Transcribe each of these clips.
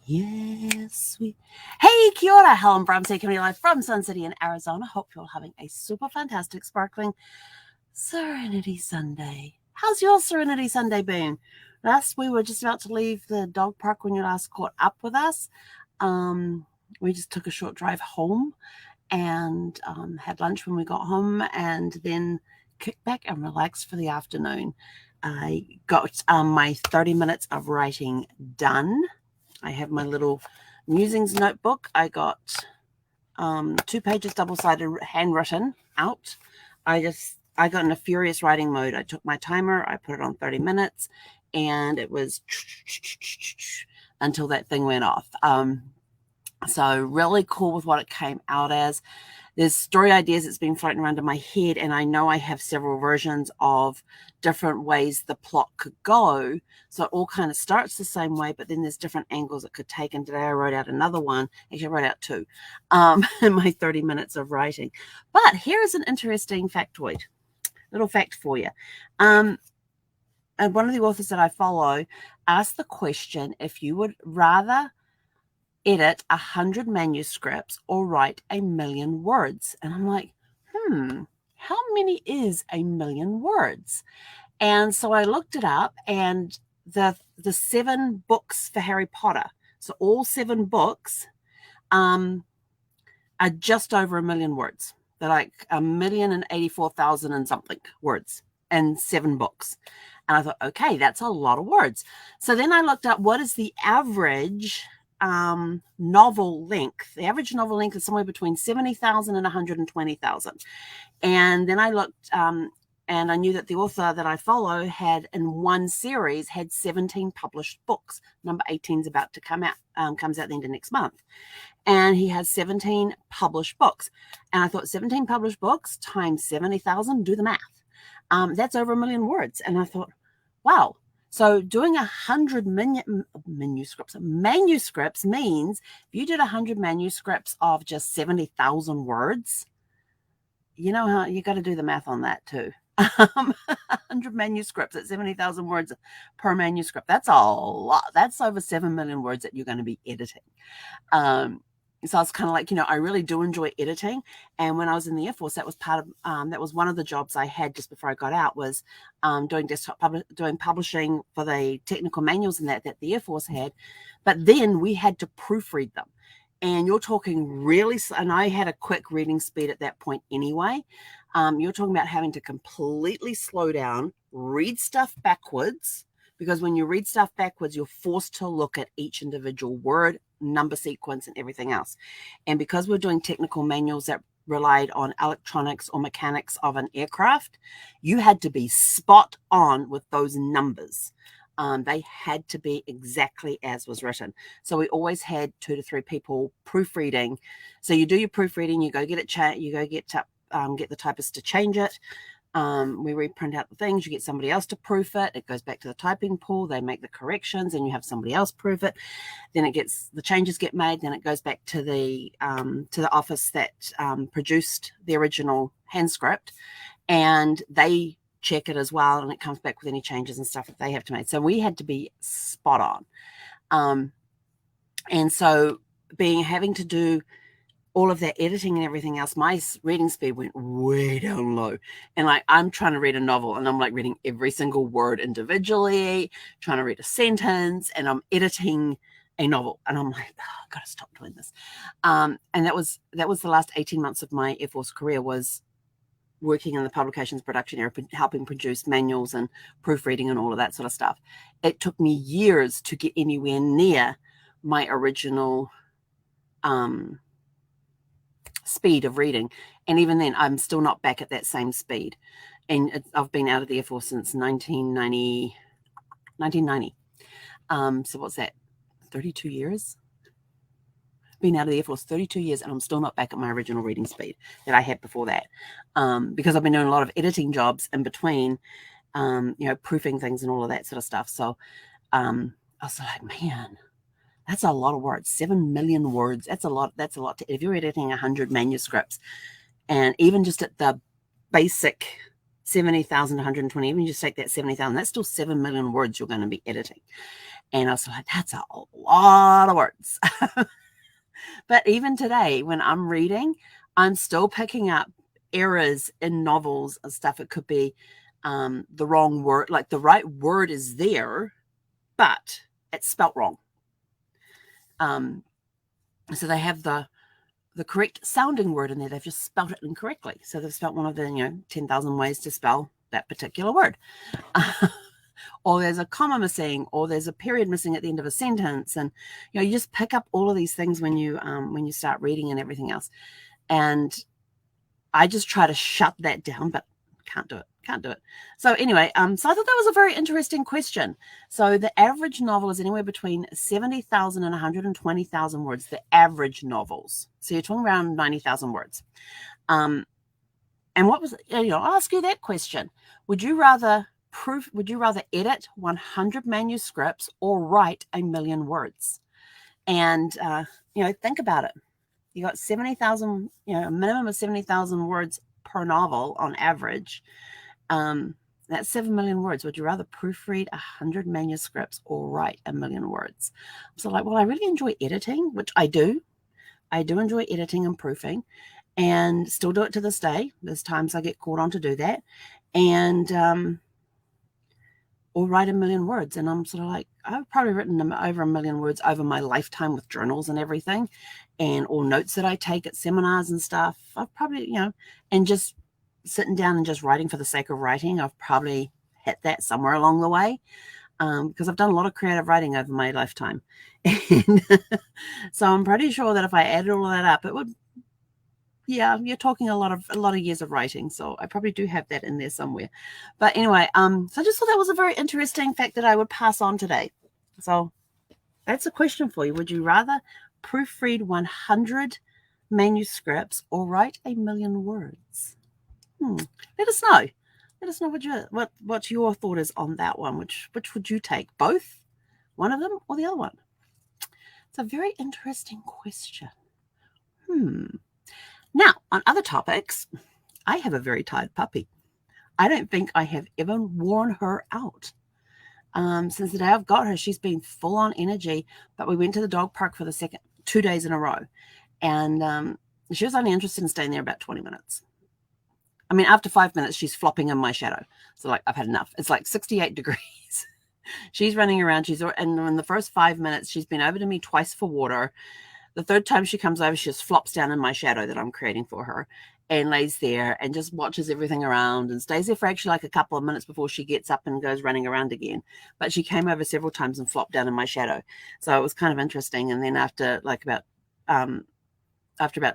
Yes, sweet. Hey, kia ora, Helen Brahms, coming live from Sun City in Arizona. Hope you're having a super fantastic, sparkling Serenity Sunday. How's your Serenity Sunday been? Last, we were just about to leave the dog park when you last caught up with us. We just took a short drive home and had lunch when we got home, and then kicked back and relaxed for the afternoon. I got my 30 minutes of writing done. I have my little musings notebook. I got 2 pages double-sided handwritten out. I got in a furious writing mode. I took my timer, I put it on 30 minutes, and it was until that thing went off. So really cool with what it came out as. There's story ideas that's been floating around in my head, and I know I have several versions of different ways the plot could go. So it all kind of starts the same way, but then there's different angles it could take. And today I wrote out another one. Actually, I wrote out 2 in my 30 minutes of writing. But here's an interesting factoid, little fact for you. And one of the authors that I follow asked the question if you would rather edit 100 manuscripts or write 1,000,000 words. And I'm like, how many is 1,000,000 words? And so I looked it up, and the 7 books for Harry Potter, so all 7 books are just over 1,000,000 words. They're like 1,084,000 and something words and 7 books. And I thought, okay, that's a lot of words. So then I looked up what is the average novel length. The average novel length is somewhere between 70,000 and 120,000. And then I looked, and I knew that the author that I follow had, in one series, had 17 published books. Number 18 is about to come out, comes out the end of next month. And he has 17 published books. And I thought 17 published books times 70,000, do the math. That's over 1,000,000 words. And I thought, wow. So doing 100 manuscripts means if you did 100 manuscripts of just 70,000 words, you know how you got to do the math on that too. 100 manuscripts at 70,000 words per manuscript. That's a lot. That's over 7 million words that you're going to be editing. So it's kind of like, I really do enjoy editing. And when I was in the Air Force, that was part of, that was one of the jobs I had just before I got out, was doing doing publishing for the technical manuals and that the Air Force had. But then we had to proofread them. And you're talking really, and I had a quick reading speed at that point anyway. You're talking about having to completely slow down, read stuff backwards, because when you read stuff backwards, you're forced to look at each individual word, number sequence, and everything else. And because we're doing technical manuals that relied on electronics or mechanics of an aircraft, you had to be spot on with those numbers. They had to be exactly as was written. So we always had 2 to 3 people proofreading. So you do your proofreading, you go get it, you go get the typist to change it. We reprint out the things, you get somebody else to proof it. It goes back to the typing pool. They make the corrections, and you have somebody else proof it. Then the changes get made. Then it goes back to the office that produced the original hand script, and they check it as well. And it comes back with any changes and stuff that they have to make. So we had to be spot on. And so having to do all of that editing and everything else, my reading speed went way down low. And I'm trying to read a novel, and I'm reading every single word individually, trying to read a sentence, and I'm editing a novel. And I'm like, I've got to stop doing this. And that was the last 18 months of my Air Force career, was working in the publications production area, helping produce manuals and proofreading and all of that sort of stuff. It took me years to get anywhere near my original speed of reading. And even then, I'm still not back at that same speed. And I've been out of the Air Force since 1990. So what's that? 32 years? Been out of the Air Force 32 years, and I'm still not back at my original reading speed that I had before that. Because I've been doing a lot of editing jobs in between, proofing things and all of that sort of stuff. So I was like, man, that's a lot of words. 7 million words. That's a lot. If you're editing 100 manuscripts, and even just at the basic 70,120, even you just take that 70,000, that's still 7 million words you're going to be editing. And I was like, that's a lot of words. But even today, when I'm reading, I'm still picking up errors in novels and stuff. It could be the wrong word, like the right word is there, but it's spelt wrong. So they have the correct sounding word in there. They've just spelled it incorrectly. So they've spelled one of the 10,000 ways to spell that particular word. Or there's a comma missing, or there's a period missing at the end of a sentence. And you just pick up all of these things when you start reading and everything else. And I just try to shut that down, but can't do it. So anyway, so I thought that was a very interesting question. So the average novel is anywhere between 70,000 and 120,000 words, the average novels. So you're talking around 90,000 words. And what was, I'll ask you that question. Would you rather edit 100 manuscripts or write 1 million words? And, think about it. You got 70,000, a minimum of 70,000 words per novel on average. That's 7 million words. Would you rather proofread 100 manuscripts or write 1 million words? So I really enjoy editing, which I do. I do enjoy editing and proofing, and still do it to this day. There's times I get called on to do that. And, or write 1 million words. And I'm I've probably written over 1 million words over my lifetime with journals and everything, and all notes that I take at seminars and stuff. I've probably, and just sitting down and just writing for the sake of writing, I've probably hit that somewhere along the way, because I've done a lot of creative writing over my lifetime. And so I'm pretty sure that if I added all of that up, it would, you're talking a lot of years of writing. So I probably do have that in there somewhere. But anyway, so I just thought that was a very interesting fact that I would pass on today. So that's a question for you. Would you rather proofread 100 manuscripts or write 1 million words? Let us know. Let us know what your thought is on that one. Which would you take? Both? One of them or the other one? It's a very interesting question. Now, on other topics, I have a very tired puppy. I don't think I have ever worn her out. Since the day I've got her, she's been full on energy. But we went to the dog park for the 2 days in a row. And she was only interested in staying there about 20 minutes. I mean, after 5 minutes, she's flopping in my shadow. So I've had enough. It's 68 degrees. She's running around. And in the first 5 minutes, she's been over to me twice for water. The third time she comes over, she just flops down in my shadow that I'm creating for her and lays there and just watches everything around and stays there for actually a couple of minutes before she gets up and goes running around again. But she came over several times and flopped down in my shadow. So it was kind of interesting. And then after about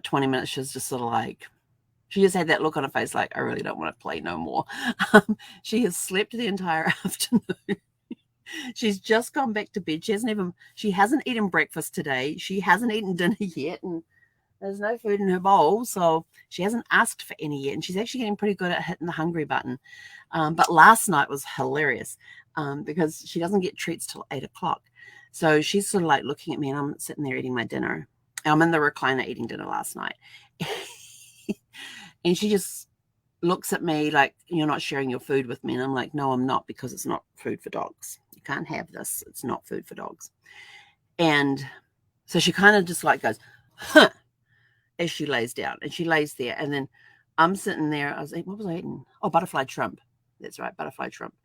20 minutes, she was just sort of she just had that look on her face I really don't want to play no more. She has slept the entire afternoon. She's just gone back to bed. She hasn't eaten breakfast today. She hasn't eaten dinner yet, and there's no food in her bowl, so she hasn't asked for any yet. And she's actually getting pretty good at hitting the hungry button. But last night was hilarious because she doesn't get treats till 8 o'clock. So she's sort of looking at me, and I'm sitting there eating my dinner. And I'm in the recliner eating dinner last night. And she just looks at me like, you're not sharing your food with me. And I'm like, no, I'm not, because it's not food for dogs. You can't have this. It's not food for dogs. And so she kind of just goes, huh, as she lays down. And she lays there. And then I'm sitting there. What was I eating? Oh, butterfly shrimp. That's right, butterfly shrimp.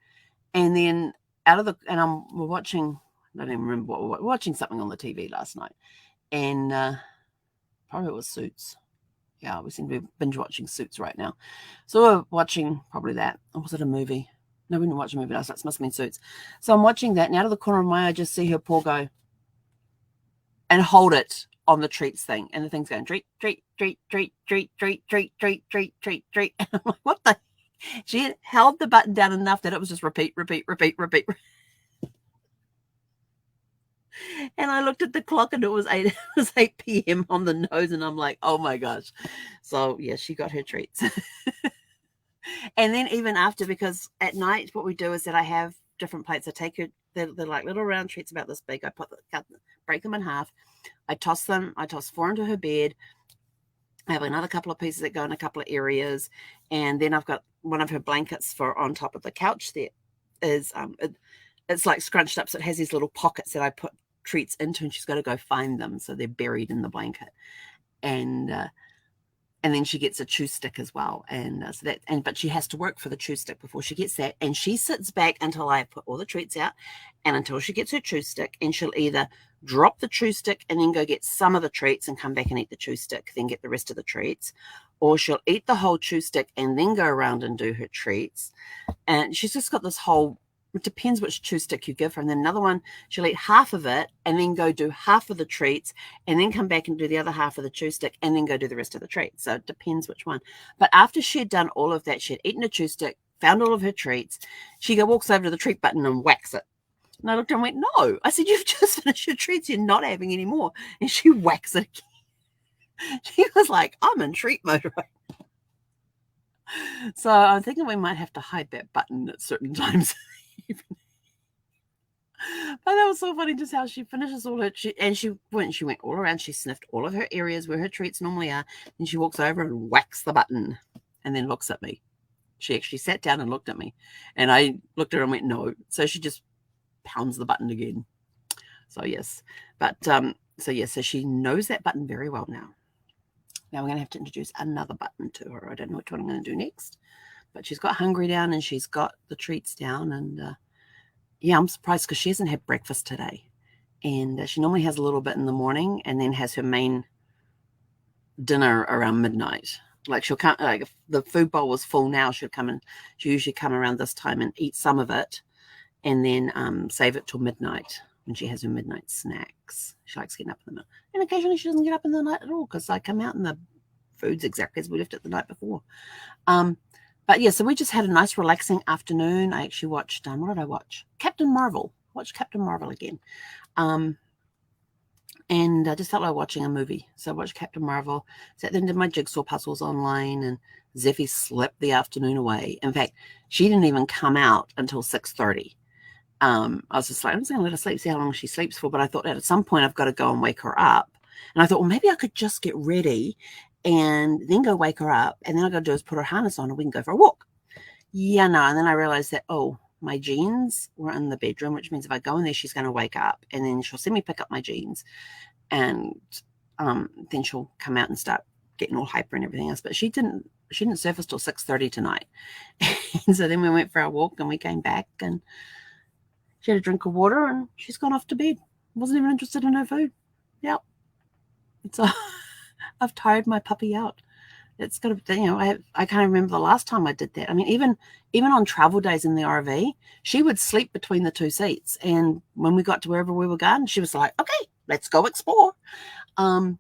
And then we're watching, I don't even remember what we were watching, something on the TV last night. And probably it was Suits. Yeah, we seem to be binge watching Suits right now. So we're watching probably that. Or was it a movie? No, we didn't watch a movie last night. It must have been Suits. So I'm watching that, and out of the corner of my eye, I just see her paw go and hold it on the treats thing. And the thing's going, treat, treat, treat, treat, treat, treat, treat, treat, treat, treat, treat. And I'm like, what the? She had held the button down enough that it was just repeat, repeat, repeat, repeat. And I looked at the clock, and it was 8 p.m. on the nose, and I'm like, oh my gosh. So yeah, she got her treats. And then even after, because at night what we do is that I have different plates. I take her, they're little round treats about this big. I break them in half. I toss 4 into her bed. I have another couple of pieces that go in a couple of areas. And then I've got one of her blankets for on top of the couch there is it's like scrunched up, so it has these little pockets that I put treats into, and she's got to go find them, so they're buried in the blanket. And then she gets a chew stick as well, but she has to work for the chew stick before she gets that. And she sits back until I put all the treats out, and until she gets her chew stick, and she'll either drop the chew stick and then go get some of the treats and come back and eat the chew stick, then get the rest of the treats, or she'll eat the whole chew stick and then go around and do her treats. And she's just got this whole, it depends which chew stick you give her. And then another one, she'll eat half of it and then go do half of the treats and then come back and do the other half of the chew stick and then go do the rest of the treats. So it depends which one. But after she had done all of that, she had eaten a chew stick, found all of her treats, she walks over to the treat button and whacks it. And I looked at her and went, no. I said, you've just finished your treats. You're not having any more. And she whacks it again. She was like, I'm in treat mode right now. So I'm thinking we might have to hide that button at certain times. But that was so funny, just how she finishes all her and she went all around. She sniffed all of her areas where her treats normally are, and she walks over and whacks the button and then looks at me. She actually sat down and looked at me, and I looked at her and went, no. So she just pounds the button again. So yes, but so she knows that button very well now. Now we're going to have to introduce another button to her. I don't know which one I'm going to do next, but she's got hungry down and she's got the treats down. And yeah, I'm surprised because she hasn't had breakfast today. And she normally has a little bit in the morning and then has her main dinner around midnight. Like she'll come, like if the food bowl was full now, she'll usually come around this time and eat some of it and then save it till midnight when she has her midnight snacks. She likes getting up in the middle. And occasionally she doesn't get up in the night at all because I come out and the food's exactly as we left it the night before. But yeah, so we just had a nice relaxing afternoon. I actually watched, what did I watch? Captain Marvel. Watched Captain Marvel again. And I just felt like watching a movie. So I watched Captain Marvel. Sat there and did my jigsaw puzzles online, and Zeffie slept the afternoon away. In fact, she didn't even come out until 6:30. I was just like, I'm just going to let her sleep, see how long she sleeps for. But I thought at some point I've got to go and wake her up. And I thought, well, maybe I could just get ready and then go wake her up. And then all I got to do is put her harness on and we can go for a walk. Yeah, no. And then I realized that, my jeans were in the bedroom, which means if I go in there, she's going to wake up. And then she'll see me pick up my jeans. And then she'll come out and start getting all hyper and everything else. But she didn't surface till 6:30 tonight. And so then we went for our walk and we came back and she had a drink of water and she's gone off to bed. Wasn't even interested in her food. Yep. So I've tired my puppy out. It's got to, I can't remember the last time I did that. I mean, even on travel days in the RV, she would sleep between the two seats. And when we got to wherever we were going, she was like, okay, let's go explore. And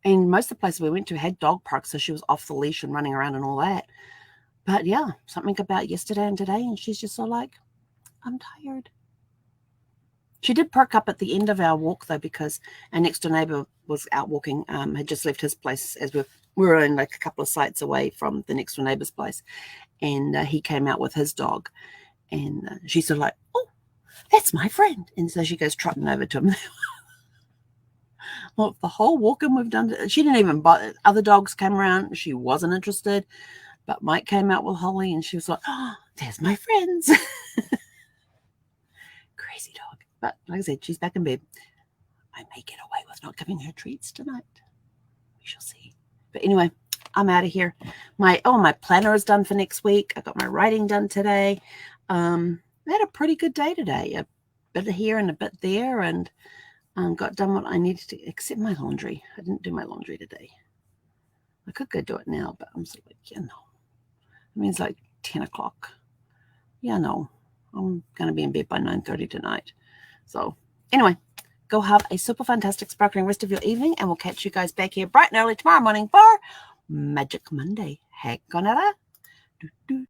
most of the places we went to had dog parks, so she was off the leash and running around and all that. But yeah, something about yesterday and today, and she's just so like, I'm tired. She did perk up at the end of our walk, though, because our next door neighbor was out walking, had just left his place as we were in like a couple of sites away from the next door neighbor's place. And he came out with his dog. And she's sort of like, oh, that's my friend. And so she goes trotting over to him. Well, the whole walking we've done, she didn't even bother. Other dogs came around. She wasn't interested. But Mike came out with Holly and she was like, oh, there's my friends. Crazy dog. But like I said, she's back in bed. I may get away with not giving her treats tonight. We shall see. But anyway, I'm out of here. My planner is done for next week. I got my writing done today. I had a pretty good day today. A bit here and a bit there, and got done what I needed to, except my laundry. I didn't do my laundry today. I could go do it now, but I'm sort of like, no. I mean, it's like 10 o'clock. Yeah, no. I'm going to be in bed by 9:30 tonight. So anyway, go have a super fantastic, sparkling rest of your evening, and we'll catch you guys back here bright and early tomorrow morning for Magic Monday. Heck on it.